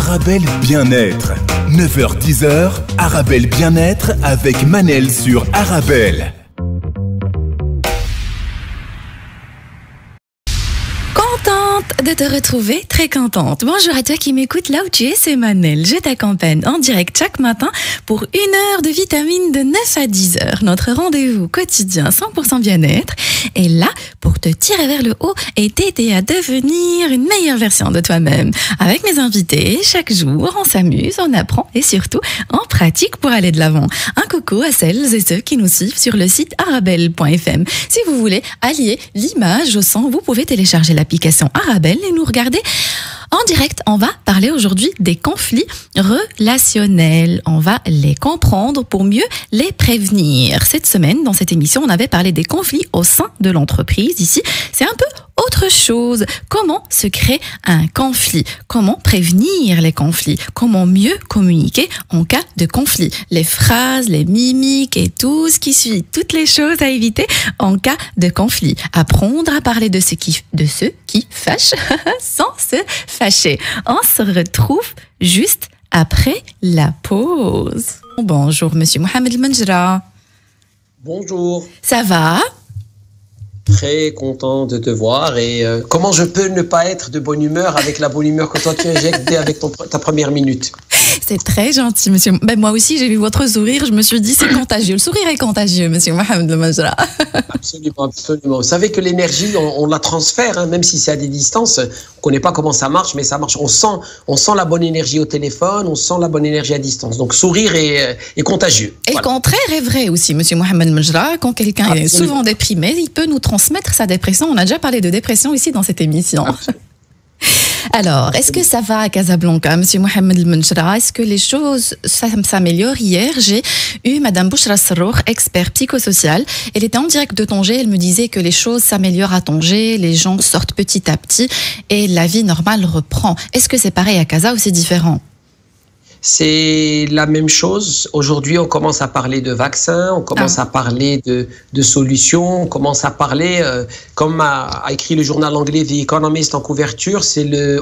Arabelle Bien-être. 9h-10h, Arabelle Bien-être avec Manel sur Arabelle. De te retrouver, très contente. Bonjour à toi qui m'écoute là où tu es, c'est Manel. Je t'accompagne en direct chaque matin pour 1 heure de vitamines de 9 à 10 heures. Notre rendez-vous quotidien 100% bien-être est là pour te tirer vers le haut et t'aider à devenir une meilleure version de toi-même. Avec mes invités, chaque jour, on s'amuse, on apprend et surtout, on pratique pour aller de l'avant. Un coucou à celles et ceux qui nous suivent sur le site arabelle.fm. Si vous voulez allier l'image au son, vous pouvez télécharger l'application Arabelle et nous regarder en direct. On va parler aujourd'hui des conflits relationnels. On va les comprendre pour mieux les prévenir. Cette semaine, dans cette émission, on avait parlé des conflits au sein de l'entreprise. Ici, c'est un peu autre chose. Comment se crée un conflit? Comment prévenir les conflits? Comment mieux communiquer en cas de conflit? Les phrases, les mimiques et tout ce qui suit. Toutes les choses à éviter en cas de conflit. Apprendre à parler de ceux qui fâchent sans se fâcher. On se retrouve juste après la pause. Bonjour, monsieur Mohamed El-Menjra. Bonjour. Ça va? Très content de te voir et comment je peux ne pas être de bonne humeur avec la bonne humeur que toi tu injectes avec ta première minute. C'est très gentil, monsieur. Ben, moi aussi, j'ai vu votre sourire, je me suis dit, c'est contagieux. Le sourire est contagieux, monsieur Mohamed El-Menjra. Absolument, absolument. Vous savez que l'énergie, on la transfère, hein, même si c'est à des distances. On ne connaît pas comment ça marche, mais ça marche. On sent la bonne énergie au téléphone, on sent la bonne énergie à distance. Donc, sourire est contagieux. Et voilà. Le contraire est vrai aussi, monsieur Mohamed El-Menjra. Quand quelqu'un est souvent déprimé, il peut nous transmettre sa dépression. On a déjà parlé de dépression ici dans cette émission. Absolument. Alors, est-ce que ça va à Casablanca, monsieur Mohamed El-Menjra? Est-ce que les choses s'améliorent? Hier, j'ai eu madame Bouchra Serrour, expert psychosocial. Elle était en direct de Tanger. Elle me disait que les choses s'améliorent à Tanger, les gens sortent petit à petit et la vie normale reprend. Est-ce que c'est pareil à Casa ou c'est différent? C'est la même chose. Aujourd'hui, on commence à parler de vaccins, on commence à parler de solutions, on commence à parler, comme a écrit le journal anglais The Economist en couverture,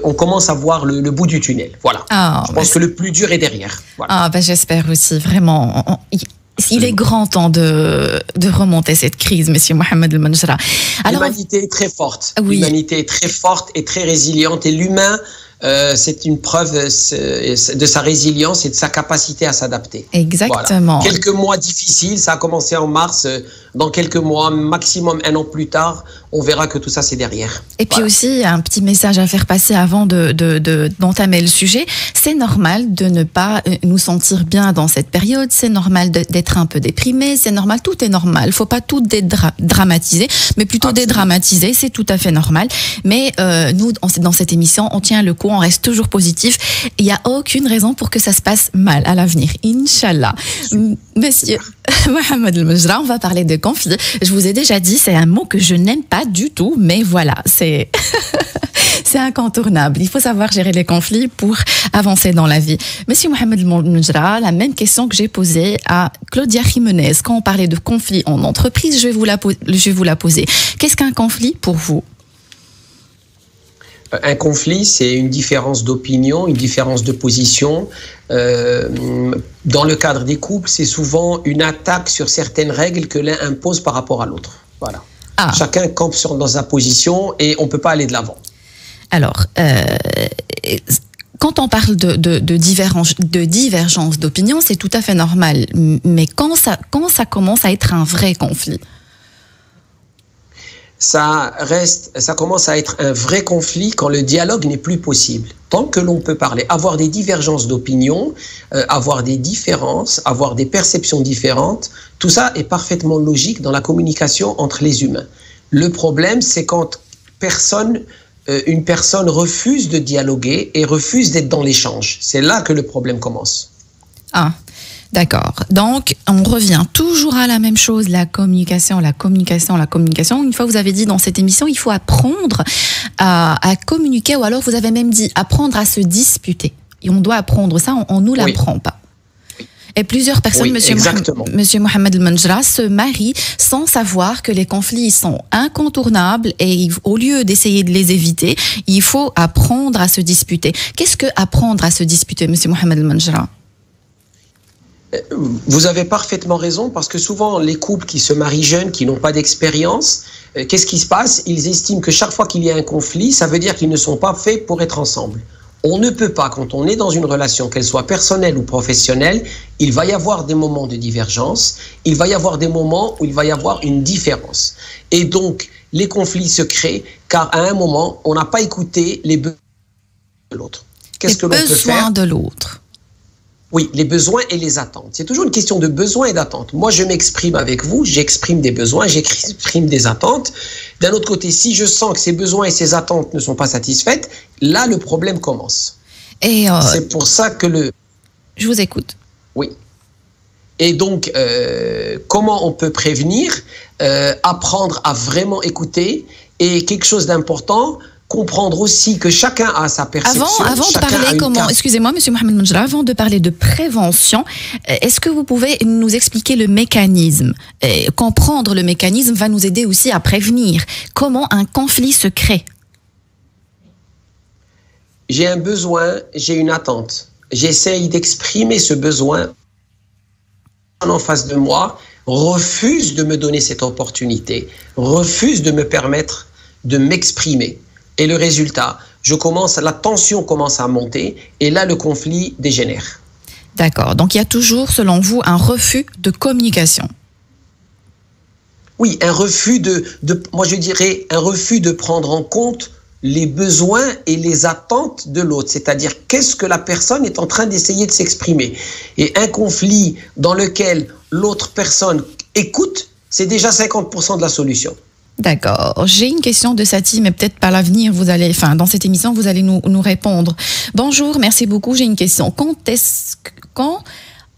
on commence à voir le bout du tunnel. Voilà. Je pense que le plus dur est derrière. Voilà. J'espère aussi, vraiment. Il est grand temps de remonter cette crise, monsieur Mohamed El-Menjra. L'humanité est très forte. Oui. L'humanité est très forte et très résiliente. Et l'humain, c'est une preuve de sa résilience et de sa capacité à s'adapter. Exactement. Voilà. Quelques mois difficiles, ça a commencé en mars. Dans quelques mois, maximum 1 an plus tard, on verra que tout ça, c'est derrière. Et puis aussi, un petit message à faire passer avant d'entamer le sujet. C'est normal de ne pas nous sentir bien dans cette période. C'est normal d'être un peu déprimé. C'est normal, tout est normal. Il ne faut pas tout dramatiser, mais plutôt dédramatiser. C'est tout à fait normal. Mais nous, dans cette émission, on tient le coup, on reste toujours positif. Il n'y a aucune raison pour que ça se passe mal à l'avenir. Inch'Allah. Monsieur Mohamed El-Menjra, on va parler de conflit. Je vous ai déjà dit, c'est un mot que je n'aime pas du tout, mais voilà, c'est incontournable. Il faut savoir gérer les conflits pour avancer dans la vie. Monsieur Mohamed El-Menjra, la même question que j'ai posée à Claudia Jiménez. Quand on parlait de conflit en entreprise, je vais vous la poser. Qu'est-ce qu'un conflit pour vous? Un conflit, c'est une différence d'opinion, une différence de position. Dans le cadre des couples, c'est souvent une attaque sur certaines règles que l'un impose par rapport à l'autre. Voilà. Chacun campe dans sa position et on ne peut pas aller de l'avant. Alors, quand on parle de divergence d'opinion, c'est tout à fait normal. Mais quand ça commence à être un vrai conflit? Ça commence à être un vrai conflit quand le dialogue n'est plus possible. Tant que l'on peut parler, avoir des divergences d'opinion, avoir des différences, avoir des perceptions différentes, tout ça est parfaitement logique dans la communication entre les humains. Le problème, c'est quand une personne refuse de dialoguer et refuse d'être dans l'échange. C'est là que le problème commence. D'accord. Donc, on revient toujours à la même chose, la communication. Une fois, vous avez dit dans cette émission, il faut apprendre à communiquer, ou alors vous avez même dit apprendre à se disputer. Et on doit apprendre ça, on ne nous l'apprend pas. Et plusieurs personnes, Oui, exactement. Monsieur Mohamed El Menjra, se marient sans savoir que les conflits sont incontournables et au lieu d'essayer de les éviter, il faut apprendre à se disputer. Qu'est-ce que apprendre à se disputer, Monsieur Mohamed El Menjra? Vous avez parfaitement raison, parce que souvent les couples qui se marient jeunes, qui n'ont pas d'expérience, qu'est-ce qui se passe? Ils estiment que chaque fois qu'il y a un conflit, ça veut dire qu'ils ne sont pas faits pour être ensemble. On ne peut pas, quand on est dans une relation, qu'elle soit personnelle ou professionnelle, il va y avoir des moments de divergence, il va y avoir des moments où il va y avoir une différence. Et donc, les conflits se créent car à un moment, on n'a pas écouté les besoins de l'autre. Qu'est-ce que l'on peut faire? Les besoins de l'autre. Oui, les besoins et les attentes. C'est toujours une question de besoins et d'attentes. Moi, je m'exprime avec vous, j'exprime des besoins, j'exprime des attentes. D'un autre côté, si je sens que ces besoins et ces attentes ne sont pas satisfaites, là, le problème commence. Et c'est pour ça que Je vous écoute. Oui. Et donc, comment on peut prévenir? Apprendre à vraiment écouter. Et quelque chose d'important, comprendre aussi que chacun a sa perception. Avant de parler excusez-moi, Monsieur Mohamed El Menjra, avant de parler de prévention, est-ce que vous pouvez nous expliquer le mécanisme? Comprendre le mécanisme va nous aider aussi à prévenir. Comment un conflit se crée? J'ai un besoin, j'ai une attente. J'essaye d'exprimer ce besoin. En face de moi refuse de me donner cette opportunité, refuse de me permettre de m'exprimer. Et le résultat, la tension commence à monter et là, le conflit dégénère. D'accord. Donc, il y a toujours, selon vous, un refus de communication. Oui, un refus moi je dirais un refus de prendre en compte les besoins et les attentes de l'autre. C'est-à-dire, qu'est-ce que la personne est en train d'essayer de s'exprimer. Et un conflit dans lequel l'autre personne écoute, c'est déjà 50% de la solution. D'accord. J'ai une question de Sati, mais peut-être par l'avenir, dans cette émission, vous allez nous répondre. Bonjour, merci beaucoup. J'ai une question. Quand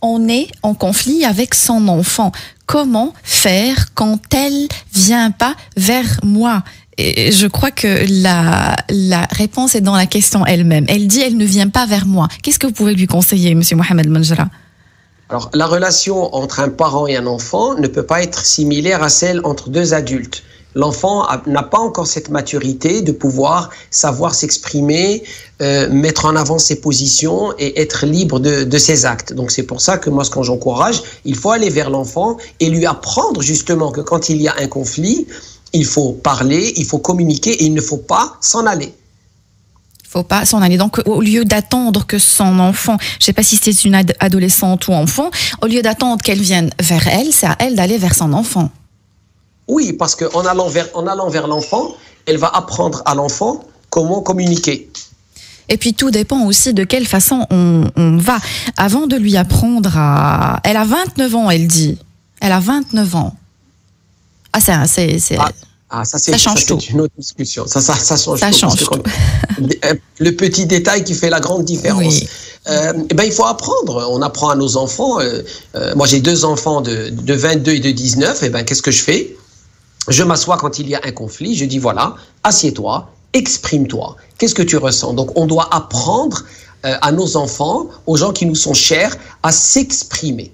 on est en conflit avec son enfant, comment faire quand elle vient pas vers moi? Et je crois que la réponse est dans la question elle-même. Elle dit, elle ne vient pas vers moi. Qu'est-ce que vous pouvez lui conseiller, Monsieur Mohamed El Menjra? Alors, la relation entre un parent et un enfant ne peut pas être similaire à celle entre deux adultes. L'enfant n'a pas encore cette maturité de pouvoir savoir s'exprimer, mettre en avant ses positions et être libre de ses actes. Donc c'est pour ça que moi, quand j'encourage, il faut aller vers l'enfant et lui apprendre justement que quand il y a un conflit, il faut parler, il faut communiquer et il ne faut pas s'en aller. Il ne faut pas s'en aller. Donc, au lieu d'attendre que son enfant, je ne sais pas si c'est une adolescente ou enfant, au lieu d'attendre qu'elle vienne vers elle, c'est à elle d'aller vers son enfant. Oui, parce qu'en allant vers l'enfant, elle va apprendre à l'enfant comment communiquer. Et puis tout dépend aussi de quelle façon on va. Avant de lui apprendre à... Elle a 29 ans, elle dit. Elle a 29 ans. Ah, ça change tout. C'est une autre discussion. Ça change tout. Le petit détail qui fait la grande différence. Oui. Il faut apprendre. On apprend à nos enfants. Moi, j'ai 2 enfants de 22 et de 19. Qu'est-ce que je fais? Je m'assois quand il y a un conflit. Je dis, voilà, assieds-toi, exprime-toi. Qu'est-ce que tu ressens? Donc, on doit apprendre à nos enfants, aux gens qui nous sont chers, à s'exprimer.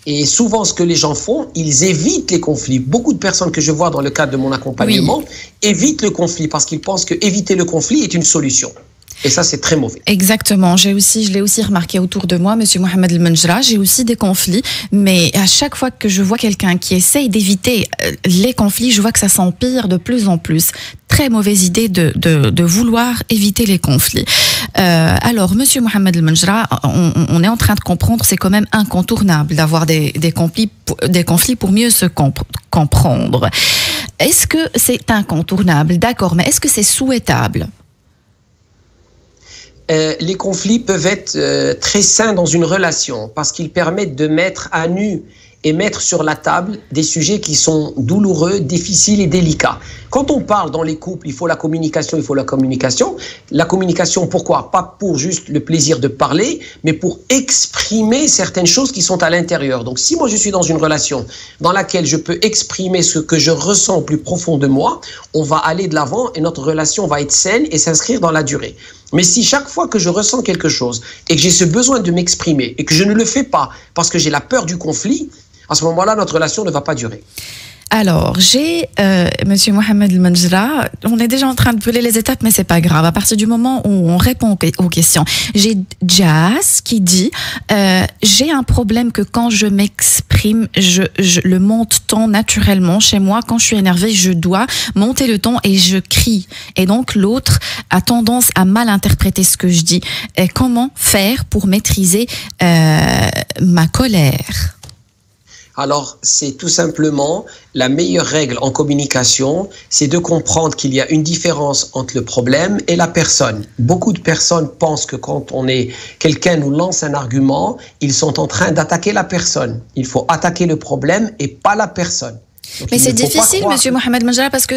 Et souvent, ce que les gens font, ils évitent les conflits. Beaucoup de personnes que je vois dans le cadre de mon accompagnement évitent le conflit parce qu'ils pensent que éviter le conflit est une solution. Et ça, c'est très mauvais. Exactement. Je l'ai aussi remarqué autour de moi, Monsieur Mohamed El Menjra. J'ai aussi des conflits, mais à chaque fois que je vois quelqu'un qui essaye d'éviter les conflits, je vois que ça s'empire de plus en plus. Très mauvaise idée de vouloir éviter les conflits. Alors, Monsieur Mohamed El Menjra, on est en train de comprendre, c'est quand même incontournable d'avoir des conflits pour mieux se comprendre. Est-ce que c'est incontournable? D'accord, mais est-ce que c'est souhaitable? Les conflits peuvent être très sains dans une relation parce qu'ils permettent de mettre à nu et mettre sur la table des sujets qui sont douloureux, difficiles et délicats. Quand on parle dans les couples, il faut la communication, il faut la communication. La communication, pourquoi? Pas pour juste le plaisir de parler, mais pour exprimer certaines choses qui sont à l'intérieur. Donc, si moi je suis dans une relation dans laquelle je peux exprimer ce que je ressens au plus profond de moi, on va aller de l'avant et notre relation va être saine et s'inscrire dans la durée. Mais si chaque fois que je ressens quelque chose et que j'ai ce besoin de m'exprimer et que je ne le fais pas parce que j'ai la peur du conflit, à ce moment-là, notre relation ne va pas durer. Alors, j'ai Monsieur Mohamed El Menjra, on est déjà en train de brûler les étapes, mais c'est pas grave. À partir du moment où on répond aux questions, j'ai Jazz qui dit j'ai un problème que quand je m'exprime, le monte ton naturellement chez moi. Quand je suis énervée, je dois monter le ton et je crie. Et donc l'autre a tendance à mal interpréter ce que je dis. Et comment faire pour maîtriser ma colère? Alors, c'est tout simplement la meilleure règle en communication, c'est de comprendre qu'il y a une différence entre le problème et la personne. Beaucoup de personnes pensent que quand quelqu'un nous lance un argument, ils sont en train d'attaquer la personne. Il faut attaquer le problème et pas la personne. Donc, mais c'est difficile, Monsieur Mohamed El Menjra, parce que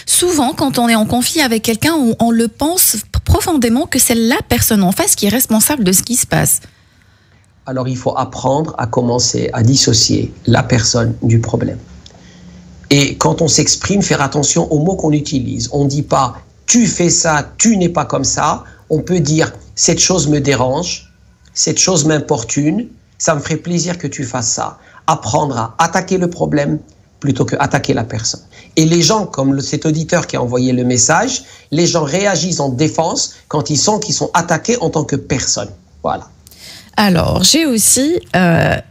souvent, quand on est en conflit avec quelqu'un, on le pense profondément que c'est la personne en face qui est responsable de ce qui se passe. Alors, il faut apprendre à commencer à dissocier la personne du problème. Et quand on s'exprime, faire attention aux mots qu'on utilise. On ne dit pas « tu fais ça, tu n'es pas comme ça ». On peut dire « cette chose me dérange, cette chose m'importune, ça me ferait plaisir que tu fasses ça ». Apprendre à attaquer le problème plutôt que attaquer la personne. Et les gens, comme cet auditeur qui a envoyé le message, les gens réagissent en défense quand ils sentent qu'ils sont attaqués en tant que personne. Voilà. Alors, j'ai aussi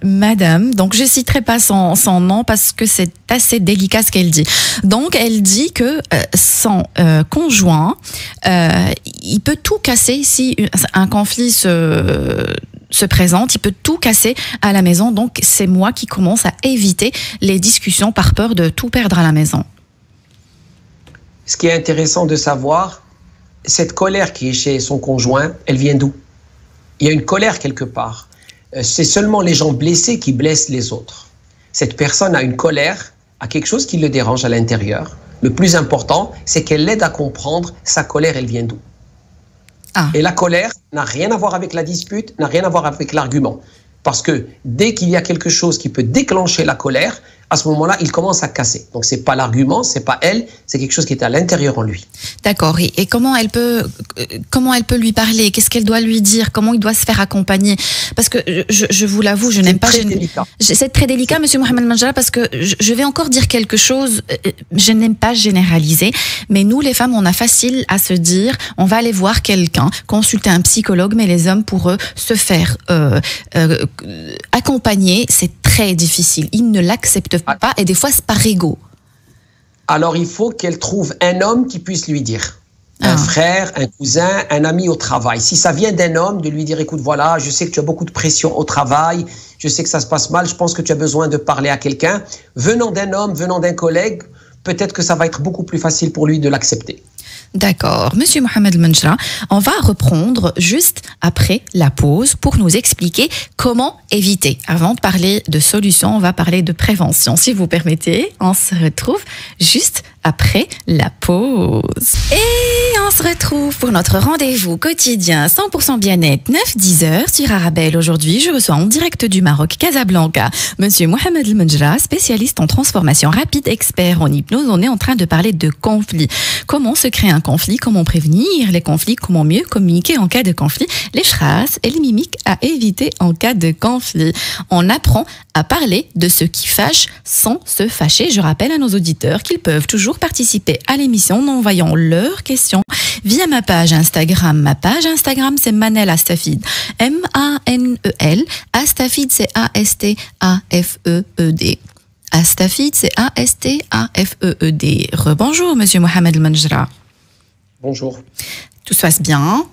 Madame, donc je citerai pas son nom parce que c'est assez délicat ce qu'elle dit. Donc, elle dit que son conjoint, il peut tout casser si un conflit se présente, il peut tout casser à la maison. Donc, c'est moi qui commence à éviter les discussions par peur de tout perdre à la maison. Ce qui est intéressant de savoir, cette colère qui est chez son conjoint, elle vient d'où? Il y a une colère quelque part. C'est seulement les gens blessés qui blessent les autres. Cette personne a une colère, a quelque chose qui le dérange à l'intérieur. Le plus important, c'est qu'elle l'aide à comprendre sa colère, elle vient d'où. Et la colère n'a rien à voir avec la dispute, n'a rien à voir avec l'argument. Parce que dès qu'il y a quelque chose qui peut déclencher la colère, à ce moment-là, il commence à casser. Donc, c'est pas l'argument, c'est pas elle, c'est quelque chose qui est à l'intérieur en lui. D'accord. Et comment elle peut lui parler? Qu'est-ce qu'elle doit lui dire? Comment il doit se faire accompagner? Parce que je vous l'avoue, je n'aime pas. C'est très délicat. C'est très délicat, Monsieur Mohamed El Menjra, parce que je vais encore dire quelque chose. Je n'aime pas généraliser, mais nous, les femmes, on a facile à se dire, on va aller voir quelqu'un, consulter un psychologue, mais les hommes, pour eux, se faire accompagner, c'est très difficile. Ils ne l'acceptent pas et des fois c'est par ego. Alors il faut qu'elle trouve un homme qui puisse lui dire. Un frère, un cousin, un ami au travail. Si ça vient d'un homme, de lui dire écoute voilà, je sais que tu as beaucoup de pression au travail, je sais que ça se passe mal, je pense que tu as besoin de parler à quelqu'un. Venant d'un homme, venant d'un collègue, peut-être que ça va être beaucoup plus facile pour lui de l'accepter. D'accord. Monsieur Mohamed El Menjra, on va reprendre juste après la pause pour nous expliquer comment éviter. Avant de parler de solutions, on va parler de prévention. Si vous permettez, on se retrouve juste après la pause. Et on se retrouve pour notre rendez-vous quotidien 100% bien-être 9-10 heures sur Arabelle. Aujourd'hui, je reçois en direct du Maroc, Casablanca, Monsieur Mohamed El Menjra, spécialiste en transformation rapide, expert en hypnose. On est en train de parler de conflits. Comment se créer un conflit, comment prévenir les conflits, comment mieux communiquer en cas de conflit, les phrases et les mimiques à éviter en cas de conflit. On apprend à parler de ce qui fâche sans se fâcher. Je rappelle à nos auditeurs qu'ils peuvent toujours participer à l'émission en envoyant leurs questions via ma page Instagram. Ma page Instagram, c'est Manel Astafid. M-A-N-E-L. Astafid, c'est A-S-T-A-F-E-E-D. Astafid, c'est A-S-T-A-F-E-E-D. Rebonjour, Monsieur Mohamed El Menjra. Bonjour. Tout se passe bien?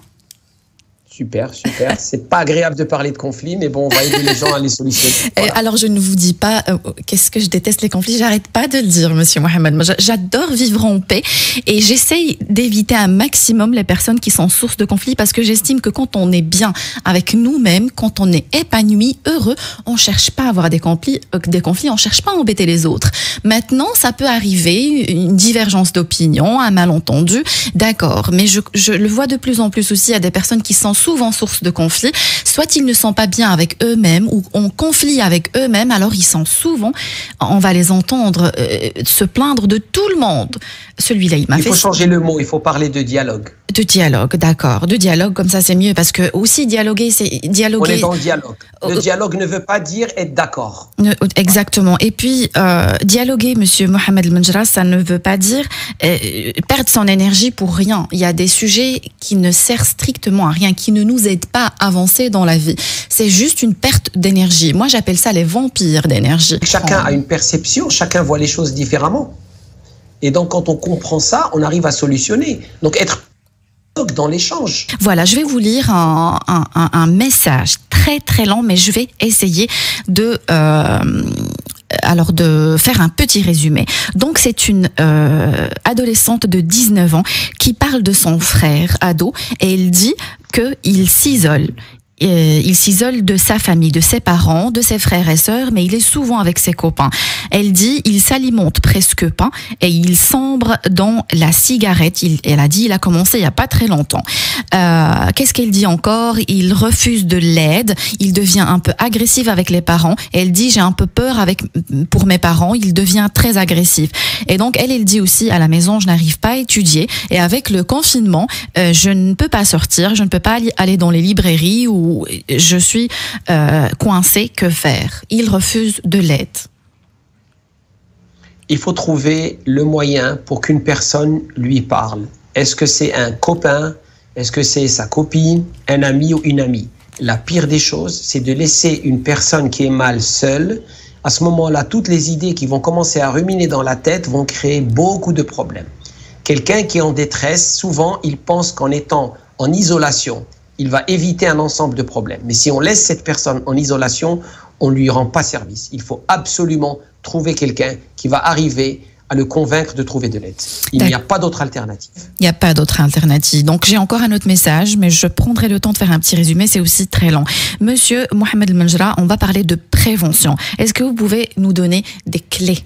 Super, super. C'est pas agréable de parler de conflits, mais bon, on va aider les gens à les solutionner. Voilà. Alors, je ne vous dis pas qu'est-ce que je déteste les conflits. J'arrête pas de le dire, Monsieur Mohamed. Moi, j'adore vivre en paix et j'essaye d'éviter un maximum les personnes qui sont source de conflits parce que j'estime que quand on est bien avec nous-mêmes, quand on est épanoui, heureux, on cherche pas à avoir des conflits, on cherche pas à embêter les autres. Maintenant, ça peut arriver, une divergence d'opinion, un malentendu, d'accord. Mais je le vois de plus en plus aussi à des personnes qui sont souvent source de conflits, soit ils ne sont pas bien avec eux-mêmes ou en conflit avec eux-mêmes, alors ils sont souvent, on va les entendre se plaindre de tout le monde. Celui-là, il faut changer le mot, il faut parler de dialogue. De dialogue, d'accord. De dialogue, comme ça c'est mieux, parce que aussi dialoguer, c'est dialoguer. On est dans le dialogue. Le dialogue ne veut pas dire être d'accord. Exactement. Et puis, dialoguer, Monsieur Mohamed El Menjra, ça ne veut pas dire perdre son énergie pour rien. Il y a des sujets qui ne servent strictement à rien, qui ne nous aident pas à avancer dans la vie. C'est juste une perte d'énergie. Moi, j'appelle ça les vampires d'énergie. Chacun a une perception, chacun voit les choses différemment. Et donc, quand on comprend ça, on arrive à solutionner. Donc, être dans l'échange. Voilà, je vais vous lire un message très très lent, mais je vais essayer de faire un petit résumé. Donc c'est une adolescente de 19 ans qui parle de son frère ado et elle dit qu'il s'isole. Il s'isole de sa famille, de ses parents, de ses frères et sœurs, mais il est souvent avec ses copains. Elle dit, il s'alimente presque pas et il sombre dans la cigarette. Elle a dit, il a commencé il y a pas très longtemps. Qu'est-ce qu'elle dit encore? Il refuse de l'aide. Il devient un peu agressif avec les parents. Elle dit, j'ai un peu peur pour mes parents. Il devient très agressif. Et donc, elle dit aussi, à la maison, je n'arrive pas à étudier. Et avec le confinement, je ne peux pas sortir. Je ne peux pas aller dans les librairies ou je suis coincée, que faire? Il refuse de l'aide. Il faut trouver le moyen pour qu'une personne lui parle. Est-ce que c'est un copain? Est-ce que c'est sa copine, un ami ou une amie? La pire des choses, c'est de laisser une personne qui est mal seule. À ce moment-là, toutes les idées qui vont commencer à ruminer dans la tête vont créer beaucoup de problèmes. Quelqu'un qui est en détresse, souvent, il pense qu'en étant en isolation, il va éviter un ensemble de problèmes. Mais si on laisse cette personne en isolation, on ne lui rend pas service. Il faut absolument trouver quelqu'un qui va arriver à le convaincre de trouver de l'aide. Il n'y a pas d'autre alternative. Il n'y a pas d'autre alternative. Donc j'ai encore un autre message, mais je prendrai le temps de faire un petit résumé, c'est aussi très long. Monsieur Mohamed El Menjra, on va parler de prévention. Est-ce que vous pouvez nous donner des clés?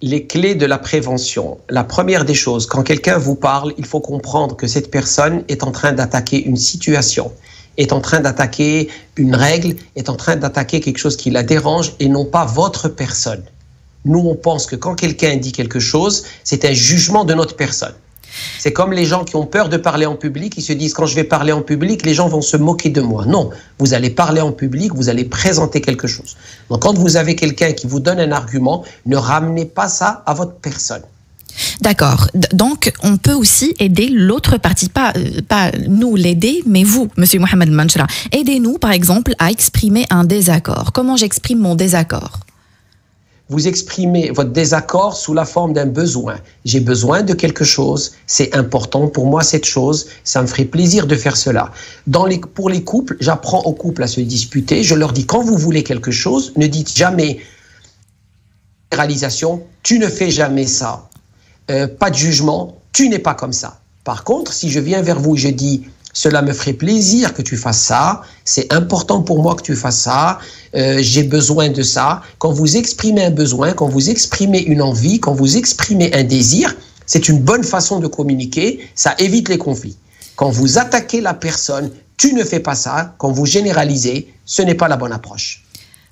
Les clés de la prévention. La première des choses, quand quelqu'un vous parle, il faut comprendre que cette personne est en train d'attaquer une situation, est en train d'attaquer une règle, est en train d'attaquer quelque chose qui la dérange et non pas votre personne. Nous, on pense que quand quelqu'un dit quelque chose, c'est un jugement de notre personne. C'est comme les gens qui ont peur de parler en public, ils se disent quand je vais parler en public, les gens vont se moquer de moi. Non, vous allez parler en public, vous allez présenter quelque chose. Donc quand vous avez quelqu'un qui vous donne un argument, ne ramenez pas ça à votre personne. D'accord. Donc, on peut aussi aider l'autre partie, pas nous l'aider, mais vous, Monsieur Mohamed El Menjra. Aidez-nous, par exemple, à exprimer un désaccord. Comment j'exprime mon désaccord? Vous exprimez votre désaccord sous la forme d'un besoin. J'ai besoin de quelque chose, c'est important pour moi cette chose, ça me ferait plaisir de faire cela. Pour les couples, j'apprends aux couples à se disputer, je leur dis quand vous voulez quelque chose, ne dites jamais réalisation, tu ne fais jamais ça. Pas de jugement, tu n'es pas comme ça. Par contre, si je viens vers vous et je dis cela me ferait plaisir que tu fasses ça, c'est important pour moi que tu fasses ça, j'ai besoin de ça. Quand vous exprimez un besoin, quand vous exprimez une envie, quand vous exprimez un désir, c'est une bonne façon de communiquer, ça évite les conflits. Quand vous attaquez la personne, tu ne fais pas ça, quand vous généralisez, ce n'est pas la bonne approche.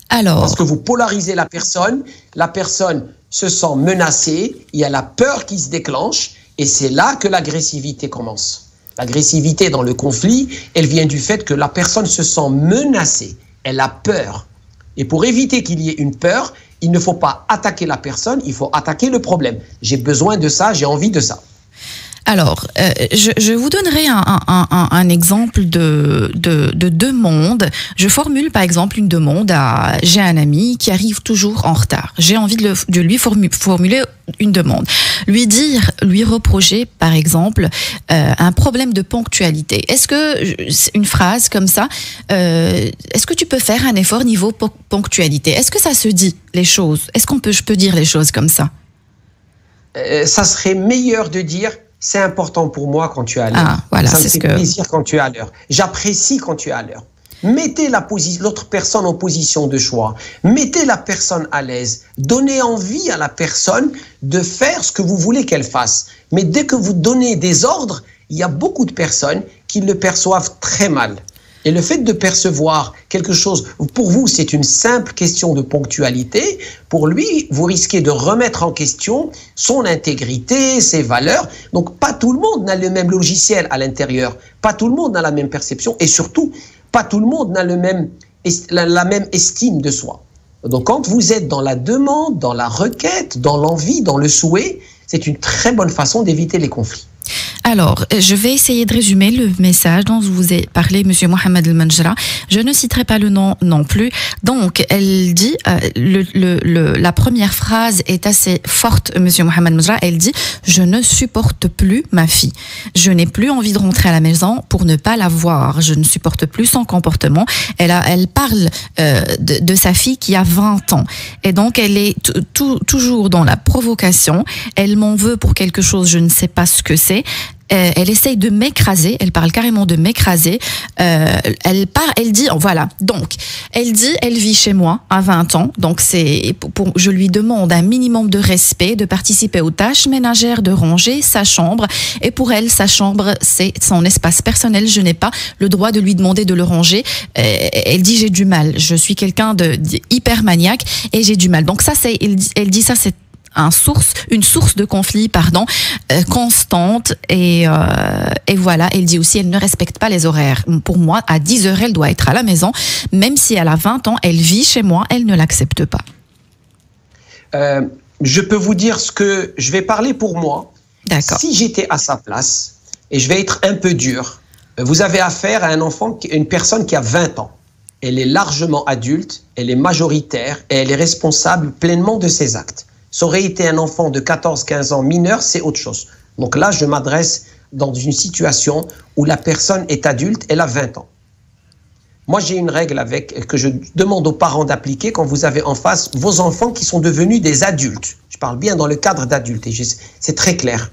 Alors... Parce que vous polarisez la personne se sent menacée, il y a la peur qui se déclenche et c'est là que l'agressivité commence. L'agressivité dans le conflit, elle vient du fait que la personne se sent menacée, elle a peur. Et pour éviter qu'il y ait une peur, il ne faut pas attaquer la personne, il faut attaquer le problème. J'ai besoin de ça, j'ai envie de ça. Alors, je vous donnerai un exemple de demande. Je formule par exemple une demande à... J'ai un ami qui arrive toujours en retard. J'ai envie de lui formuler une demande. Lui reprocher par exemple un problème de ponctualité. Est-ce que, une phrase comme ça, est-ce que tu peux faire un effort niveau ponctualité? Est-ce que ça se dit les choses? Est-ce je peux dire les choses comme ça? Ça serait meilleur de dire c'est important pour moi quand tu es à l'heure. Ah, voilà, ça me fait plaisir quand tu es à l'heure. J'apprécie quand tu es à l'heure. Mettez l'autre personne en position de choix. Mettez la personne à l'aise. Donnez envie à la personne de faire ce que vous voulez qu'elle fasse. Mais dès que vous donnez des ordres, il y a beaucoup de personnes qui le perçoivent très mal. Et le fait de percevoir quelque chose, pour vous, c'est une simple question de ponctualité. Pour lui, vous risquez de remettre en question son intégrité, ses valeurs. Donc, pas tout le monde n'a le même logiciel à l'intérieur. Pas tout le monde n'a la même perception. Et surtout, pas tout le monde n'a la même estime de soi. Donc, quand vous êtes dans la demande, dans la requête, dans l'envie, dans le souhait, c'est une très bonne façon d'éviter les conflits. Alors, je vais essayer de résumer le message dont vous avez parlé, Monsieur Mohamed El Manjra. Je ne citerai pas le nom non plus. Donc, elle dit, la première phrase est assez forte, Monsieur Mohamed El Manjra. Elle dit, je ne supporte plus ma fille. Je n'ai plus envie de rentrer à la maison pour ne pas la voir. Je ne supporte plus son comportement. Elle parle de sa fille qui a 20 ans. Et donc, elle est toujours dans la provocation. Elle m'en veut pour quelque chose, je ne sais pas ce que c'est. Elle essaye de m'écraser, elle parle carrément de m'écraser, elle dit, voilà, donc, elle dit, elle vit chez moi à 20 ans, donc je lui demande un minimum de respect, de participer aux tâches ménagères, de ranger sa chambre, et pour elle, sa chambre, c'est son espace personnel, je n'ai pas le droit de lui demander de le ranger. Elle dit, j'ai du mal, je suis quelqu'un de hyper maniaque, et j'ai du mal. Donc ça, elle dit ça, c'est une source de conflit, constante, et voilà, elle dit aussi, elle ne respecte pas les horaires. Pour moi, à 10 heures, elle doit être à la maison, même si elle a 20 ans, elle vit chez moi, elle ne l'accepte pas. Je peux vous dire ce que je vais parler pour moi. D'accord. Si j'étais à sa place, et je vais être un peu dur, vous avez affaire à une personne qui a 20 ans. Elle est largement adulte, elle est majoritaire, et elle est responsable pleinement de ses actes. Ça aurait été un enfant de 14-15 ans mineur, c'est autre chose. Donc là, je m'adresse dans une situation où la personne est adulte, elle a 20 ans. Moi, j'ai une règle que je demande aux parents d'appliquer quand vous avez en face vos enfants qui sont devenus des adultes. Je parle bien dans le cadre d'adultes, et c'est très clair.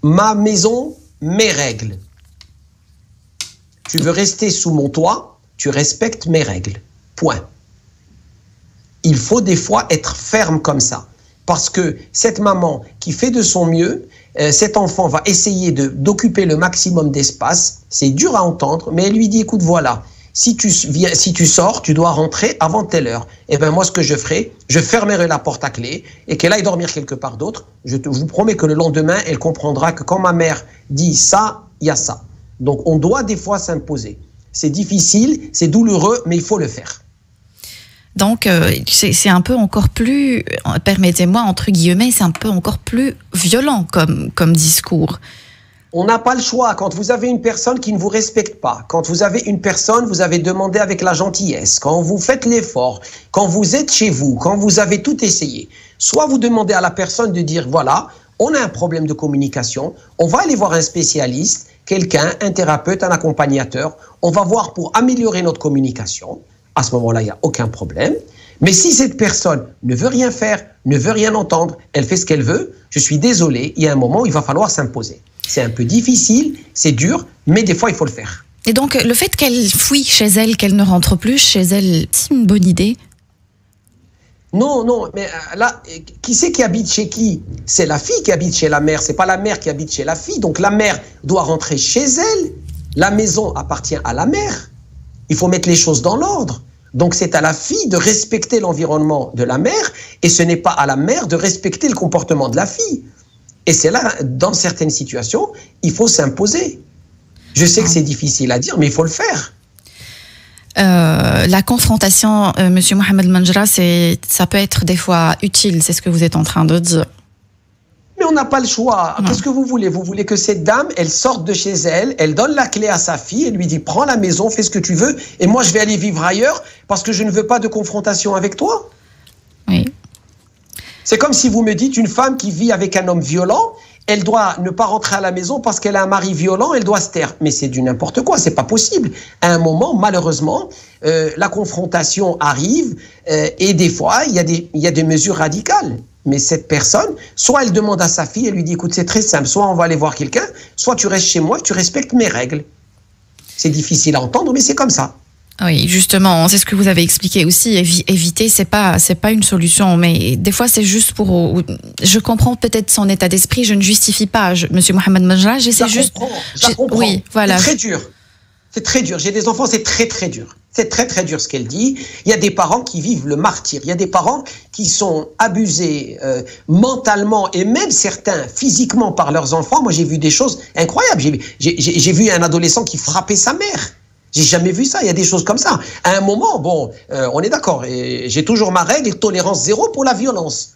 Ma maison, mes règles. Tu veux rester sous mon toit, tu respectes mes règles. Point. Il faut des fois être ferme comme ça. Parce que cette maman qui fait de son mieux, cet enfant va essayer d'occuper le maximum d'espace. C'est dur à entendre, mais elle lui dit, écoute, voilà, si tu sors, tu dois rentrer avant telle heure. Et bien moi, ce que je ferai, je fermerai la porte à clé et qu'elle aille dormir quelque part d'autre. Je vous promets que le lendemain, elle comprendra que quand ma mère dit ça, il y a ça. Donc on doit des fois s'imposer. C'est difficile, c'est douloureux, mais il faut le faire. Donc, c'est un peu encore plus, permettez-moi, entre guillemets, c'est un peu encore plus violent comme discours. On n'a pas le choix. Quand vous avez une personne qui ne vous respecte pas, quand vous avez une personne, vous avez demandé avec la gentillesse, quand vous faites l'effort, quand vous êtes chez vous, quand vous avez tout essayé, soit vous demandez à la personne de dire, voilà, on a un problème de communication, on va aller voir un spécialiste, quelqu'un, un thérapeute, un accompagnateur, on va voir pour améliorer notre communication. À ce moment-là, il n'y a aucun problème. Mais si cette personne ne veut rien faire, ne veut rien entendre, elle fait ce qu'elle veut, je suis désolé, il y a un moment où il va falloir s'imposer. C'est un peu difficile, c'est dur, mais des fois, il faut le faire. Et donc, le fait qu'elle fuit chez elle, qu'elle ne rentre plus chez elle, c'est une bonne idée? Non, mais là, qui c'est qui habite chez qui? C'est la fille qui habite chez la mère, c'est pas la mère qui habite chez la fille. Donc la mère doit rentrer chez elle, la maison appartient à la mère. Il faut mettre les choses dans l'ordre. Donc c'est à la fille de respecter l'environnement de la mère et ce n'est pas à la mère de respecter le comportement de la fille. Et c'est là, dans certaines situations, il faut s'imposer. Je sais que c'est difficile à dire, mais il faut le faire. La confrontation, Monsieur Mohamed El Manjra, ça peut être des fois utile, c'est ce que vous êtes en train de dire. Mais on n'a pas le choix. Qu'est-ce que vous voulez? Vous voulez que cette dame, elle sorte de chez elle, elle donne la clé à sa fille, elle lui dit prends la maison, fais ce que tu veux, et moi je vais aller vivre ailleurs parce que je ne veux pas de confrontation avec toi? Oui. C'est comme si vous me dites une femme qui vit avec un homme violent, elle doit ne pas rentrer à la maison parce qu'elle a un mari violent, elle doit se taire. Mais c'est du n'importe quoi, c'est pas possible. À un moment, malheureusement, la confrontation arrive et des fois, il y a des mesures radicales. Mais cette personne, soit elle demande à sa fille, elle lui dit, écoute, c'est très simple, soit on va aller voir quelqu'un, soit tu restes chez moi et tu respectes mes règles. C'est difficile à entendre, mais c'est comme ça. Oui, justement, c'est ce que vous avez expliqué aussi. Éviter, c'est pas une solution, mais des fois c'est juste pour. Je comprends peut-être son état d'esprit. Je ne justifie pas, Monsieur Mohamed Manjra. J'essaie juste. Je la comprends. Oui, voilà. C'est très dur. C'est très dur. J'ai des enfants, c'est très très dur. C'est très très dur ce qu'elle dit. Il y a des parents qui vivent le martyre. Il y a des parents qui sont abusés mentalement et même certains physiquement par leurs enfants. Moi, j'ai vu des choses incroyables. J'ai vu un adolescent qui frappait sa mère. J'ai jamais vu ça, il y a des choses comme ça. À un moment, bon, on est d'accord, j'ai toujours ma règle, tolérance zéro pour la violence.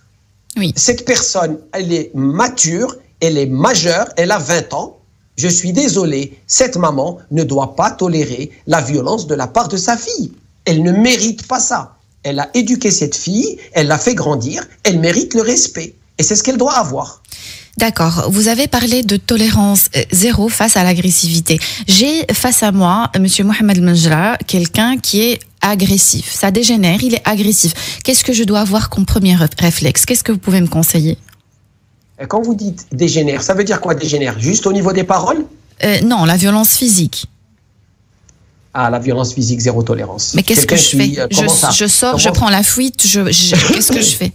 Oui. Cette personne, elle est mature, elle est majeure, elle a 20 ans. Je suis désolé, cette maman ne doit pas tolérer la violence de la part de sa fille. Elle ne mérite pas ça. Elle a éduqué cette fille, elle l'a fait grandir, elle mérite le respect. Et c'est ce qu'elle doit avoir. D'accord. Vous avez parlé de tolérance zéro face à l'agressivité. J'ai face à moi, Monsieur Mohamed Manjra, quelqu'un qui est agressif. Ça dégénère, il est agressif. Qu'est-ce que je dois avoir comme premier réflexe? Qu'est-ce que vous pouvez me conseiller? Quand vous dites dégénère, ça veut dire quoi dégénère? Juste au niveau des paroles? Non, la violence physique. Ah, la violence physique, zéro tolérance. Mais qu'est-ce que je fais? Je sors, je prends la fuite, qu'est-ce que je fais?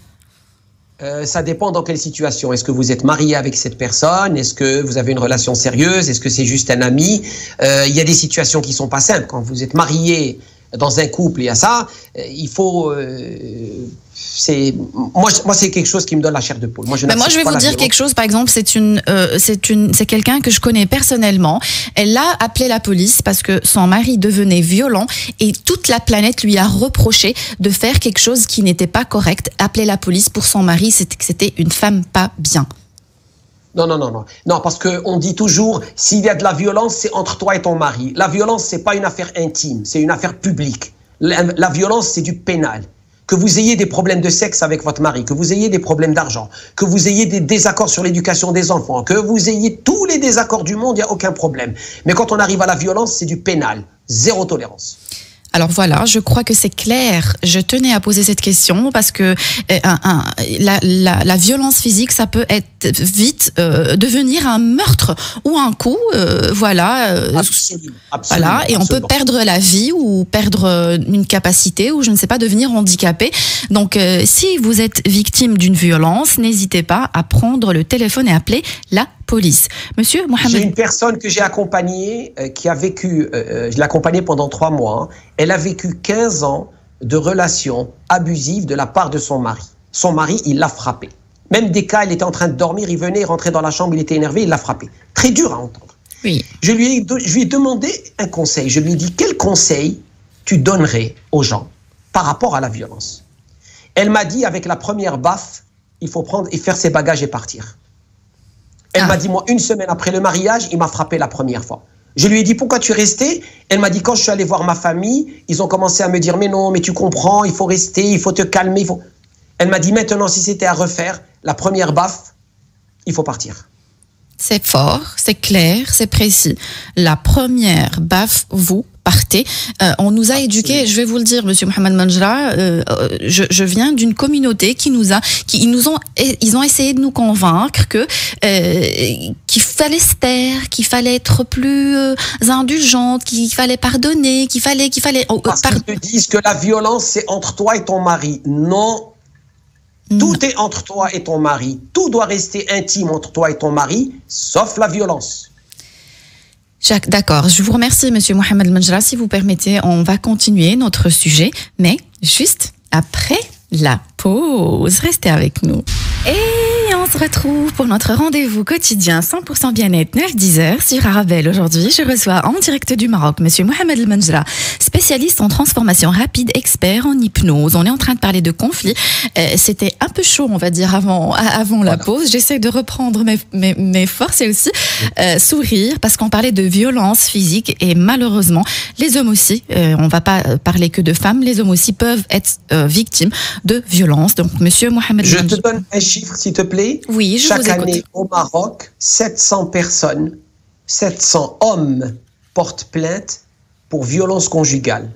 Ça dépend dans quelle situation. Est-ce que vous êtes marié avec cette personne? Est-ce que vous avez une relation sérieuse? Est-ce que c'est juste un ami? Il y a des situations qui sont pas simples. Quand vous êtes marié dans un couple, il y a ça. Il faut... moi, c'est quelque chose qui me donne la chair de poule. Moi, je vais vous dire quelque chose. Par exemple, c'est quelqu'un que je connais personnellement. Elle a appelé la police parce que son mari devenait violent et toute la planète lui a reproché de faire quelque chose qui n'était pas correct. Appeler la police pour son mari, c'était une femme pas bien. Non, parce qu'on dit toujours, s'il y a de la violence, c'est entre toi et ton mari. La violence, c'est pas une affaire intime, c'est une affaire publique. La violence, c'est du pénal. Que vous ayez des problèmes de sexe avec votre mari, que vous ayez des problèmes d'argent, que vous ayez des désaccords sur l'éducation des enfants, que vous ayez tous les désaccords du monde, il n'y a aucun problème. Mais quand on arrive à la violence, c'est du pénal. Zéro tolérance. Alors voilà, je crois que c'est clair. Je tenais à poser cette question parce que la violence physique, ça peut être vite devenir un meurtre ou un coup, Absolument. Voilà, et on peut perdre la vie ou perdre une capacité ou je ne sais pas, devenir handicapé. Donc si vous êtes victime d'une violence, n'hésitez pas à prendre le téléphone et appeler la police. Monsieur Mohamed... J'ai une personne que j'ai accompagnée qui a vécu, je l'ai accompagnée pendant 3 mois, elle a vécu 15 ans de relations abusives de la part de son mari. Son mari, il l'a frappée. Même des cas, il était en train de dormir, il venait, il rentrait dans la chambre, il était énervé, il l'a frappée. Très dur à entendre. Oui. Je lui ai demandé un conseil. Je lui ai dit, quel conseil tu donnerais aux gens par rapport à la violence? Elle m'a dit, avec la première baffe, il faut prendre et faire ses bagages et partir. Elle m'a dit, moi, 1 semaine après le mariage, il m'a frappé la première fois. Je lui ai dit, pourquoi tu es resté? Elle m'a dit, quand je suis allé voir ma famille, ils ont commencé à me dire, mais non, mais tu comprends, il faut rester, il faut te calmer. Elle m'a dit, maintenant, si c'était à refaire, la première baffe, il faut partir. C'est fort, c'est clair, c'est précis. La première baffe, vous partez. On nous a éduqués, je vais vous le dire, Monsieur Mohamed Manjra, je viens d'une communauté ils ont essayé de nous convaincre qu'il fallait se taire, qu'il fallait être plus indulgente, qu'il fallait pardonner, qu'il fallait. Parce qu'ils te disent que la violence c'est entre toi et ton mari. Non. Tout est entre toi et ton mari. Tout doit rester intime entre toi et ton mari, sauf la violence. D'accord, je vous remercie, Monsieur Mohamed Manjra. Si vous permettez, on va continuer notre sujet, mais juste après la pause. Restez avec nous. Et Et on se retrouve pour notre rendez-vous quotidien 100% bien-être 9-10h sur Arabelle. Aujourd'hui, je reçois en direct du Maroc Monsieur Mohamed El Menjra, spécialiste en transformation rapide, expert en hypnose. On est en train de parler de conflits. C'était un peu chaud, on va dire, avant la pause. J'essaie de reprendre mes forces et aussi sourire parce qu'on parlait de violence physique et malheureusement, les hommes aussi, on va pas parler que de femmes, les hommes aussi peuvent être victimes de violence. Donc, Monsieur Mohamed El Menjra. Je te donne un chiffre, s'il te plaît. Oui, je Chaque vous écoute. année au Maroc, 700 personnes, 700 hommes portent plainte pour violence conjugale.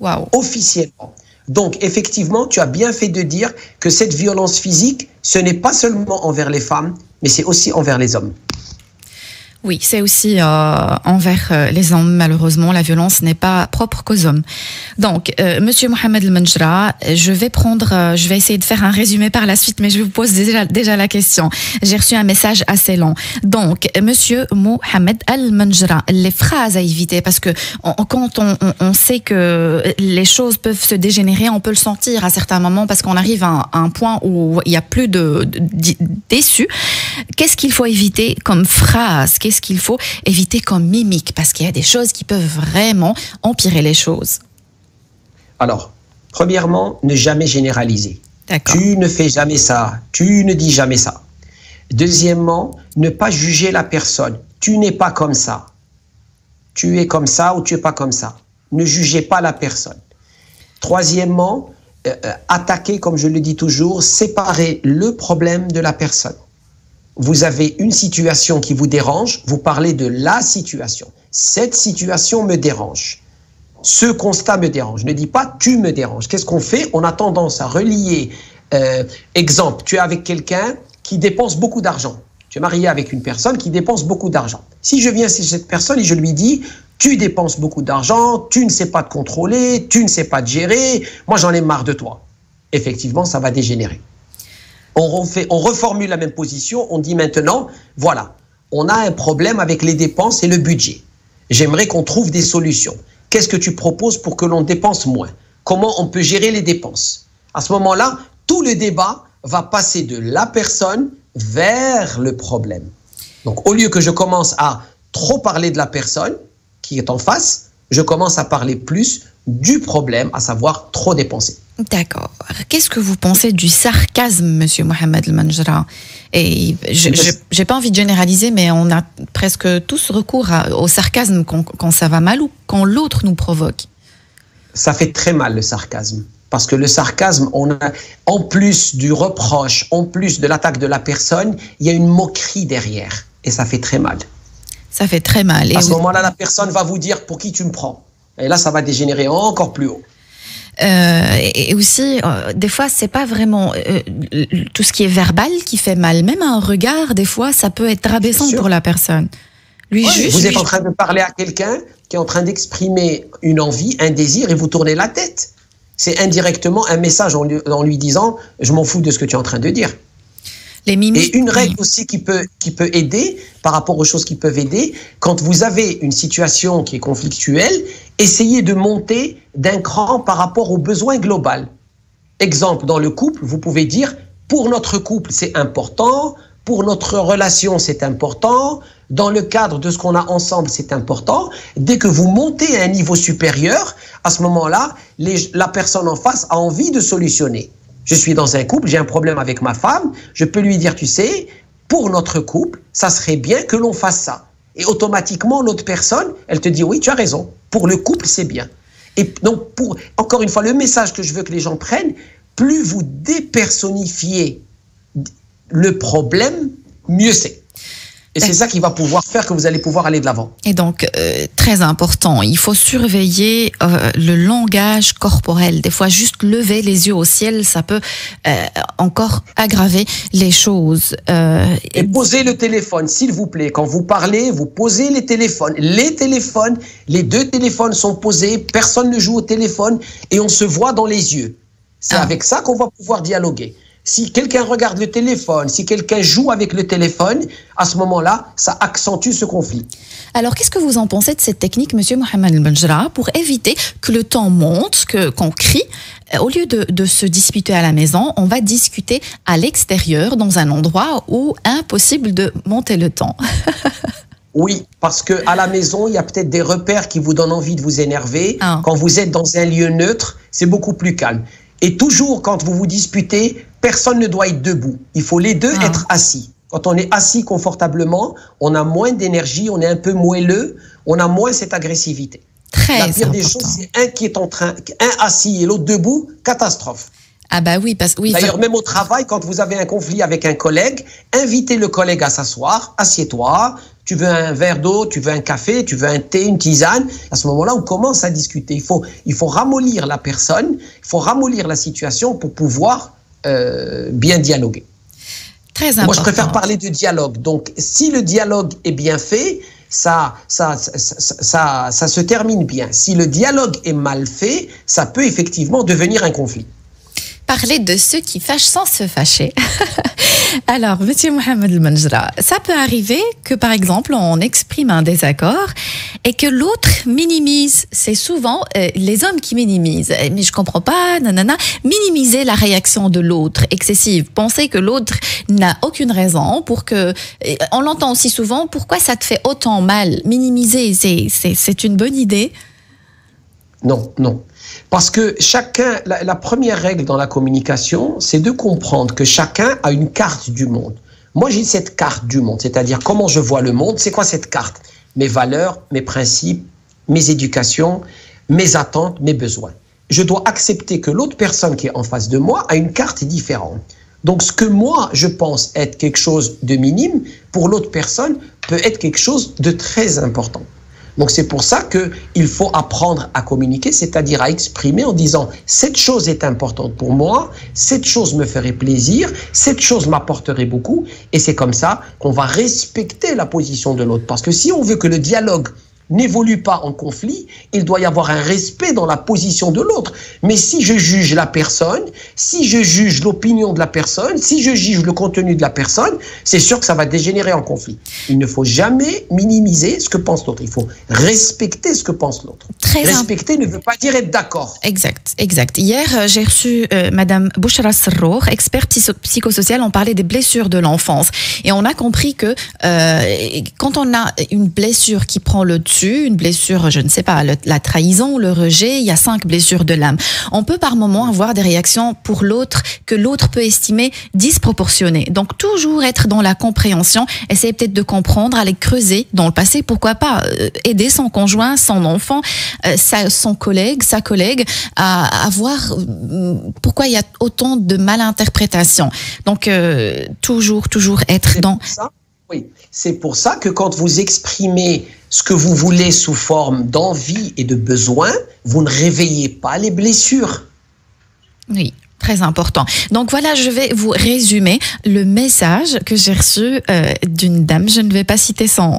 Waouh. Officiellement. Donc, effectivement, tu as bien fait de dire que cette violence physique, ce n'est pas seulement envers les femmes, mais c'est aussi envers les hommes. Oui, c'est aussi envers les hommes. Malheureusement, la violence n'est pas propre qu'aux hommes. Donc, Monsieur Mohamed El Menjra, je vais essayer de faire un résumé par la suite, mais je vous pose déjà la question. J'ai reçu un message assez long. Donc, Monsieur Mohamed El Menjra, les phrases à éviter, parce que quand on sait que les choses peuvent se dégénérer, on peut le sentir à certains moments, parce qu'on arrive à un point où il n'y a plus d'issue. Qu'est-ce qu'il faut éviter comme phrase? Qu'est-ce qu'il faut éviter comme mimique? Parce qu'il y a des choses qui peuvent vraiment empirer les choses. Alors, premièrement, ne jamais généraliser. D'accord. Tu ne fais jamais ça, tu ne dis jamais ça. Deuxièmement, ne pas juger la personne. Tu n'es pas comme ça. Tu es comme ça ou tu n'es pas comme ça. Ne jugez pas la personne. Troisièmement, attaquer, comme je le dis toujours, séparer le problème de la personne. Vous avez une situation qui vous dérange, vous parlez de la situation. Cette situation me dérange. Ce constat me dérange. Ne dis pas « tu me déranges ». Qu'est-ce qu'on fait? On a tendance à relier. Exemple, tu es avec quelqu'un qui dépense beaucoup d'argent. Tu es marié avec une personne qui dépense beaucoup d'argent. Si je viens chez cette personne et je lui dis « tu dépenses beaucoup d'argent, tu ne sais pas te contrôler, tu ne sais pas te gérer, moi j'en ai marre de toi ». Effectivement, ça va dégénérer. On reformule la même position, on dit maintenant, voilà, on a un problème avec les dépenses et le budget. J'aimerais qu'on trouve des solutions. Qu'est-ce que tu proposes pour que l'on dépense moins? Comment on peut gérer les dépenses? À ce moment-là, tout le débat va passer de la personne vers le problème. Donc, au lieu que je commence à trop parler de la personne qui est en face, je commence à parler plus du problème, à savoir trop dépenser. D'accord. Qu'est-ce que vous pensez du sarcasme, Monsieur Mohamed El Menjra? Et j'ai pas envie de généraliser, mais on a presque tous recours au sarcasme quand ça va mal ou quand l'autre nous provoque. Ça fait très mal le sarcasme. Parce que le sarcasme, en plus du reproche, en plus de l'attaque de la personne, il y a une moquerie derrière. Et ça fait très mal. Ça fait très mal. Et à ce moment-là, la personne va vous dire « pour qui tu me prends ?» Et là, ça va dégénérer encore plus haut. Et aussi, des fois, c'est pas vraiment tout ce qui est verbal qui fait mal. Même un regard, des fois, ça peut être rabaissant pour la personne. Vous êtes en train de parler à quelqu'un qui est en train d'exprimer une envie, un désir, et vous tournez la tête. C'est indirectement un message en lui disant « je m'en fous de ce que tu es en train de dire ». Et une règle aussi qui peut aider, par rapport aux choses qui peuvent aider, quand vous avez une situation qui est conflictuelle, essayez de monter d'un cran par rapport au besoin global. Exemple, dans le couple, vous pouvez dire « pour notre couple, c'est important », « pour notre relation, c'est important », « dans le cadre de ce qu'on a ensemble, c'est important ». Dès que vous montez à un niveau supérieur, à ce moment-là, la personne en face a envie de solutionner. Je suis dans un couple, j'ai un problème avec ma femme, je peux lui dire, tu sais, pour notre couple, ça serait bien que l'on fasse ça. Et automatiquement, l'autre personne, elle te dit, oui, tu as raison, pour le couple, c'est bien. Et donc, encore une fois, le message que je veux que les gens prennent, plus vous dépersonnifiez le problème, mieux c'est. Et c'est ça qui va pouvoir faire que vous allez pouvoir aller de l'avant. Et donc, très important, il faut surveiller le langage corporel. Des fois, juste lever les yeux au ciel, ça peut encore aggraver les choses. Et posez le téléphone, s'il vous plaît. Quand vous parlez, vous posez les téléphones. Les deux téléphones sont posés, personne ne joue au téléphone et on se voit dans les yeux. C'est avec ça qu'on va pouvoir dialoguer. Si quelqu'un regarde le téléphone, si quelqu'un joue avec le téléphone, à ce moment-là, ça accentue ce conflit. Alors, qu'est-ce que vous en pensez de cette technique, Monsieur Mohamed El Menjra, pour éviter que le temps monte, qu'on crie, au lieu de se disputer à la maison, on va discuter à l'extérieur, dans un endroit où impossible de monter le ton. Oui, parce qu'à la maison, il y a peut-être des repères qui vous donnent envie de vous énerver. Quand vous êtes dans un lieu neutre, c'est beaucoup plus calme. Et toujours, quand vous vous disputez, personne ne doit être debout. Il faut les deux être assis. Quand on est assis confortablement, on a moins d'énergie, on est un peu moelleux, on a moins cette agressivité. La pire des choses, c'est un qui est un assis et l'autre debout, catastrophe. Ah bah oui, parce oui. D'ailleurs, même au travail, quand vous avez un conflit avec un collègue, invitez le collègue à s'asseoir, assieds-toi, tu veux un verre d'eau, tu veux un café, tu veux un thé, une tisane. À ce moment-là, on commence à discuter. Il faut ramollir la personne, il faut ramollir la situation pour pouvoir bien dialoguer. Très important. Moi, je préfère parler de dialogue. Donc, si le dialogue est bien fait, ça se termine bien. Si le dialogue est mal fait, ça peut effectivement devenir un conflit. Parler de ceux qui fâchent sans se fâcher. Alors, Monsieur Mohamed El Manjra, ça peut arriver que, par exemple, on exprime un désaccord et que l'autre minimise. C'est souvent les hommes qui minimisent. Mais je comprends pas, nanana. Minimiser la réaction de l'autre excessive. Penser que l'autre n'a aucune raison pour que... On l'entend aussi souvent. Pourquoi ça te fait autant mal? Minimiser, c'est une bonne idée? Non, non. Parce que chacun, la première règle dans la communication, c'est de comprendre que chacun a une carte du monde. Moi, j'ai cette carte du monde, c'est-à-dire comment je vois le monde. C'est quoi cette carte? Mes valeurs, mes principes, mes éducations, mes attentes, mes besoins. Je dois accepter que l'autre personne qui est en face de moi a une carte différente. Donc, ce que moi, je pense être quelque chose de minime, pour l'autre personne, peut être quelque chose de très important. Donc c'est pour ça qu'il faut apprendre à communiquer, c'est-à-dire à exprimer en disant « cette chose est importante pour moi, cette chose me ferait plaisir, cette chose m'apporterait beaucoup » et c'est comme ça qu'on va respecter la position de l'autre. Parce que si on veut que le dialogue n'évolue pas en conflit, il doit y avoir un respect dans la position de l'autre. Mais si je juge la personne, si je juge l'opinion de la personne, si je juge le contenu de la personne, c'est sûr que ça va dégénérer en conflit. Il ne faut jamais minimiser ce que pense l'autre. Il faut respecter ce que pense l'autre. Respecter ne veut pas dire être d'accord. Exact, exact. Hier, j'ai reçu Madame Bouchra Serrour, experte psychosociale. On parlait des blessures de l'enfance. Et on a compris que quand on a une blessure qui prend le dessus, une blessure, je ne sais pas, la trahison, le rejet, il y a 5 blessures de l'âme. On peut par moment avoir des réactions pour l'autre que l'autre peut estimer disproportionnées. Donc toujours être dans la compréhension, essayer peut-être de comprendre, aller creuser dans le passé, pourquoi pas aider son conjoint, son enfant, son collègue, sa collègue à voir pourquoi il y a autant de malinterprétations. Donc toujours être dans... Oui, c'est pour ça que quand vous exprimez ce que vous voulez sous forme d'envie et de besoin, vous ne réveillez pas les blessures. Oui, très important. Donc voilà, je vais vous résumer le message que j'ai reçu d'une dame. Je ne vais pas citer son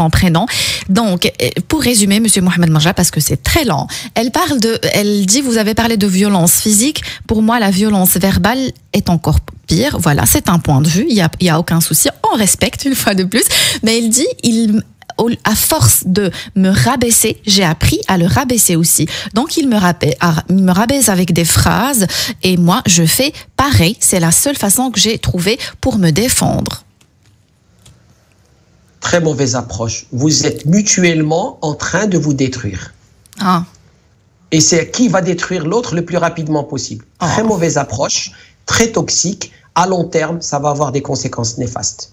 prénom. Donc, pour résumer, Monsieur Mohamed Manjra, parce que c'est très lent, elle dit, vous avez parlé de violence physique. Pour moi, la violence verbale est encore pire. Voilà, c'est un point de vue. Il y a aucun souci. On respecte une fois de plus. Mais elle dit, à force de me rabaisser, j'ai appris à le rabaisser aussi. Donc, il me rabaisse avec des phrases et moi, je fais pareil. C'est la seule façon que j'ai trouvée pour me défendre. Très mauvaise approche. Vous êtes mutuellement en train de vous détruire. Ah. Et c'est qui va détruire l'autre le plus rapidement possible. Très mauvaise approche, très toxique. À long terme, ça va avoir des conséquences néfastes.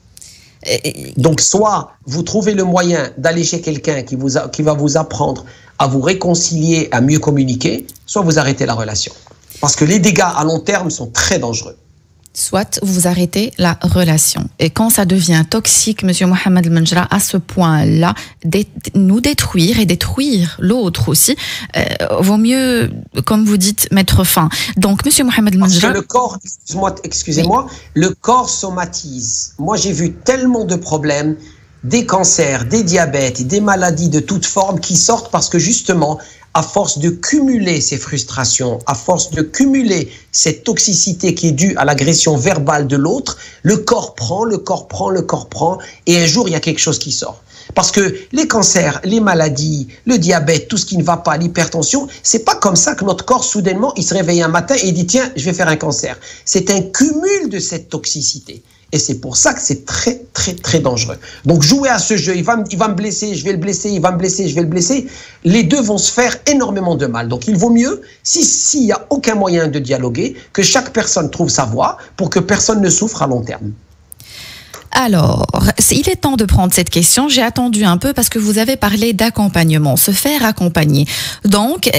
Donc, soit vous trouvez le moyen d'aller chez quelqu'un qui va vous apprendre à vous réconcilier, à mieux communiquer, soit vous arrêtez la relation. Parce que les dégâts à long terme sont très dangereux. Soit vous arrêtez la relation. Et quand ça devient toxique, Monsieur Mohamed El Manjra, à ce point-là, nous détruire et détruire l'autre aussi, vaut mieux, comme vous dites, mettre fin. Donc, Monsieur Mohamed El Manjra... Parce que le corps, excusez-moi, le corps somatise. Moi, j'ai vu tellement de problèmes, des cancers, des diabètes, des maladies de toutes formes qui sortent parce que justement, à force de cumuler ces frustrations, à force de cumuler cette toxicité qui est due à l'agression verbale de l'autre, le corps prend, et un jour, il y a quelque chose qui sort. Parce que les cancers, les maladies, le diabète, tout ce qui ne va pas, l'hypertension, c'est pas comme ça que notre corps, soudainement, il se réveille un matin et il dit, tiens, je vais faire un cancer. C'est un cumul de cette toxicité. Et c'est pour ça que c'est très, très, très dangereux. Donc, jouer à ce jeu, il va me blesser, je vais le blesser, il va me blesser, je vais le blesser. Les deux vont se faire énormément de mal. Donc, il vaut mieux, s'il n'y a aucun moyen de dialoguer, que chaque personne trouve sa voie pour que personne ne souffre à long terme. Alors, il est temps de prendre cette question. J'ai attendu un peu parce que vous avez parlé d'accompagnement, se faire accompagner. Donc,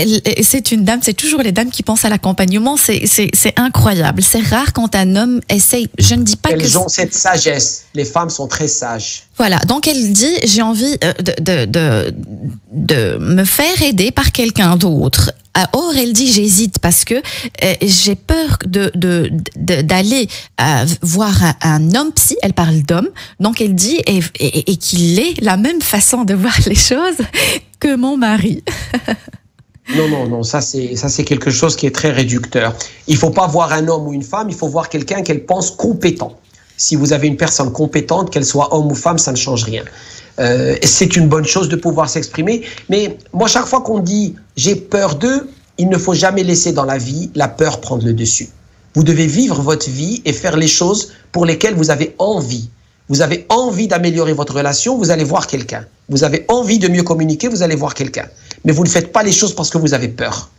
c'est une dame, c'est toujours les dames qui pensent à l'accompagnement. C'est incroyable. C'est rare quand un homme essaye. Je ne dis pas que... Elles ont cette sagesse. Les femmes sont très sages. Voilà. Donc, elle dit, j'ai envie de me faire aider par quelqu'un d'autre. Or, elle dit, j'hésite parce que j'ai peur d'aller voir un homme psy. Elle parle d'homme. Donc, elle dit, et qu'il ait la même façon de voir les choses que mon mari. Non, ça c'est quelque chose qui est très réducteur. Il ne faut pas voir un homme ou une femme, il faut voir quelqu'un qu'elle pense compétent. Si vous avez une personne compétente, qu'elle soit homme ou femme, ça ne change rien. C'est une bonne chose de pouvoir s'exprimer. Mais moi, chaque fois qu'on dit « j'ai peur d'eux », il ne faut jamais laisser dans la vie la peur prendre le dessus. Vous devez vivre votre vie et faire les choses pour lesquelles vous avez envie. Vous avez envie d'améliorer votre relation, vous allez voir quelqu'un. Vous avez envie de mieux communiquer, vous allez voir quelqu'un. Mais vous ne faites pas les choses parce que vous avez peur.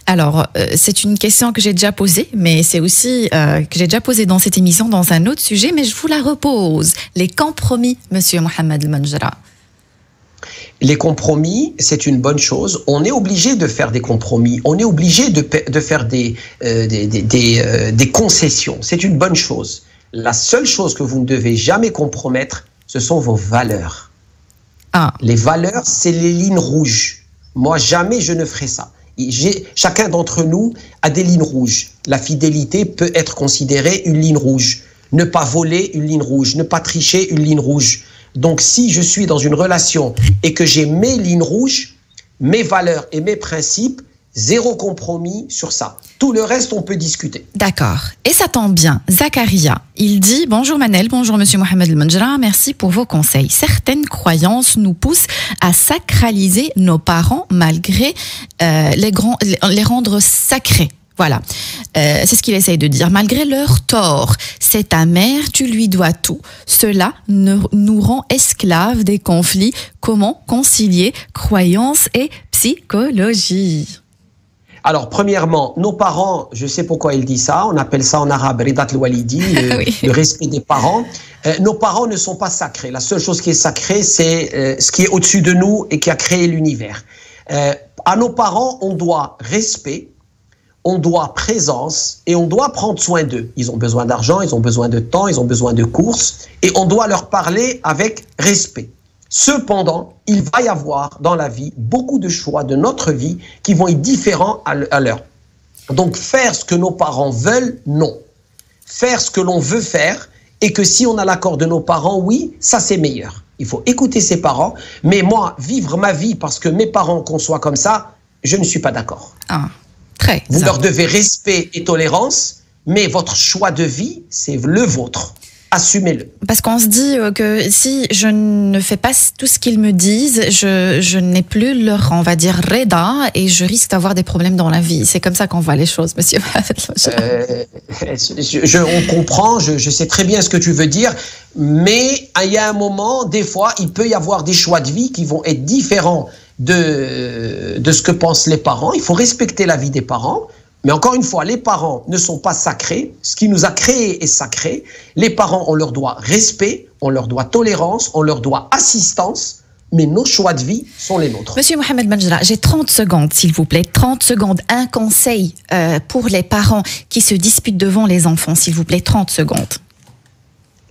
Alors, c'est une question que j'ai déjà posée, mais c'est aussi que j'ai déjà posée dans cette émission dans un autre sujet, mais je vous la repose. Les compromis, Monsieur Mohamed El-Manjra. Les compromis, c'est une bonne chose. On est obligé de faire des compromis. On est obligé de faire des concessions. C'est une bonne chose. La seule chose que vous ne devez jamais compromettre, ce sont vos valeurs. Ah. Les valeurs, c'est les lignes rouges. Moi, jamais je ne ferai ça. Chacun d'entre nous a des lignes rouges. La fidélité peut être considérée une ligne rouge. Ne pas voler, une ligne rouge. Ne pas tricher, une ligne rouge. Donc, si je suis dans une relation et que j'ai mes lignes rouges, mes valeurs et mes principes, zéro compromis sur ça. Tout le reste, on peut discuter. D'accord. Et ça tombe bien. Zacharia, il dit « Bonjour Manel, bonjour Monsieur Mohamed El-Manjra, merci pour vos conseils. Certaines croyances nous poussent à sacraliser nos parents malgré les rendre sacrés. » Voilà, c'est ce qu'il essaye de dire. Malgré leur tort, c'est ta mère, tu lui dois tout. Cela nous rend esclaves des conflits. Comment concilier croyance et psychologie? Alors, premièrement, nos parents, je sais pourquoi il dit ça, on appelle ça en arabe ridat al-walidi, le respect des parents. Nos parents ne sont pas sacrés. La seule chose qui est sacrée, c'est ce qui est au-dessus de nous et qui a créé l'univers. À nos parents, on doit respect, on doit présence et on doit prendre soin d'eux. Ils ont besoin d'argent, ils ont besoin de temps, ils ont besoin de courses et on doit leur parler avec respect. Cependant, il va y avoir dans la vie beaucoup de choix de notre vie qui vont être différents à leur. Donc, faire ce que nos parents veulent, non. Faire ce que l'on veut faire et que si on a l'accord de nos parents, oui, ça c'est meilleur. Il faut écouter ses parents, mais moi, vivre ma vie parce que mes parents conçoivent comme ça, je ne suis pas d'accord. Ah. Vous leur devez respect et tolérance, mais votre choix de vie, c'est le vôtre. Assumez-le. Parce qu'on se dit que si je ne fais pas tout ce qu'ils me disent, je n'ai plus leur, on va dire, reda et je risque d'avoir des problèmes dans la vie. C'est comme ça qu'on voit les choses, monsieur. On comprend, je sais très bien ce que tu veux dire, mais il y a un moment, des fois, il peut y avoir des choix de vie qui vont être différents de ce que pensent les parents. Il faut respecter la vie des parents. Mais encore une fois, les parents ne sont pas sacrés. Ce qui nous a créés est sacré. Les parents, on leur doit respect, on leur doit tolérance, on leur doit assistance. Mais nos choix de vie sont les nôtres. Monsieur Mohamed El-Manjra, j'ai 30 secondes, s'il vous plaît. 30 secondes. Un conseil pour les parents qui se disputent devant les enfants, s'il vous plaît. 30 secondes.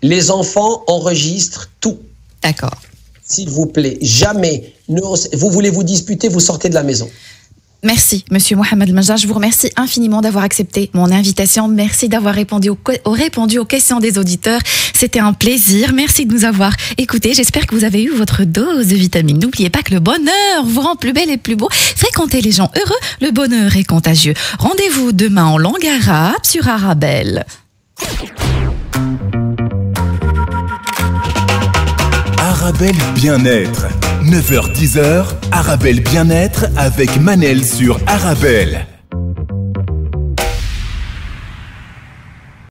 Les enfants enregistrent tout. D'accord. S'il vous plaît, jamais. Vous voulez vous disputer, vous sortez de la maison. Merci, Monsieur Mohamed Majah. Je vous remercie infiniment d'avoir accepté mon invitation. Merci d'avoir répondu aux questions des auditeurs. C'était un plaisir. Merci de nous avoir écoutés. J'espère que vous avez eu votre dose de vitamines. N'oubliez pas que le bonheur vous rend plus belle et plus beau. Fréquentez les gens heureux. Le bonheur est contagieux. Rendez-vous demain en langue arabe sur Arabelle. Arabelle Bien-être. 9h-10h, Arabelle Bien-être avec Manel sur Arabelle.